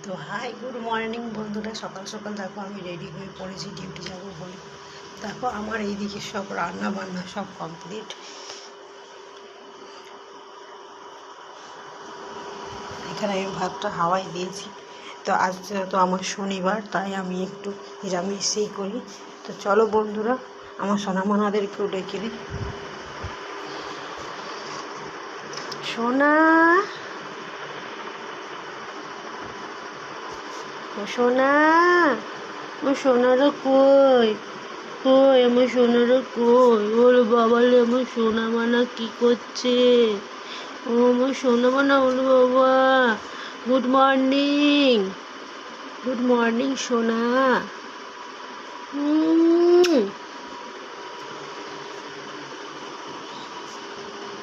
তো hi good morning বন্ধুরা, সকাল সকাল দেখো আমি রেডি হয়ে পড়েছি ডিউটি যাব বলে। দেখো আমার এইদিকে সব রান্না বান্না সব কমপ্লিট। এখানে আমি ভাতটা হাওয়াই দিয়েছি। তো আজ তো আমার শনিবার, তাই আমি একটু নিরামিষই করি। তো চলো বন্ধুরা, আমার সোনামানাদেরকেও ডেকে দিই। সোনা, ও সোনা, ও সোনারা কই? কই আমার সোনারা কই? ওরে বাবালে, আমার সোনা মানা কি করছে? ও আমার সোনা মানা, ওরে বাবা, গুড মর্নিং, গুড মর্নিং সোনা।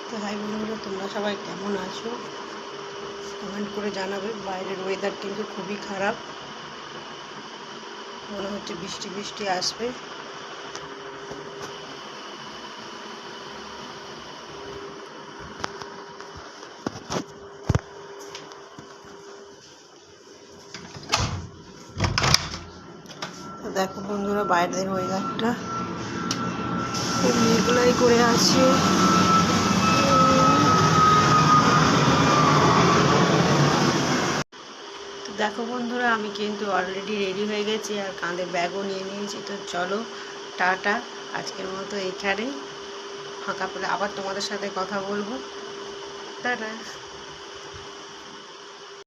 তো হাই বন্ধুরা, তোমরা সবাই কেমন আছো কমেন্ট করে জানাবে। বাইরের ওয়েদার কিন্তু খুবই খারাপ, মনে হচ্ছে বৃষ্টি বৃষ্টি আসবে। তো দেখো বন্ধুরা, বাইরের ওয়েদারটা খুব মেঘলাই করে আছে। তো দেখো বন্ধুরা, আমি কিন্তু অলরেডি রেডি হয়ে গেছি আর কাঁধে ব্যাগও নিয়ে নিয়েছি। তো চলো টাটা, আজকের মতো এইখানেই। ফাঁকা পেলে আবার তোমাদের সাথে কথা বলবো। টাটা।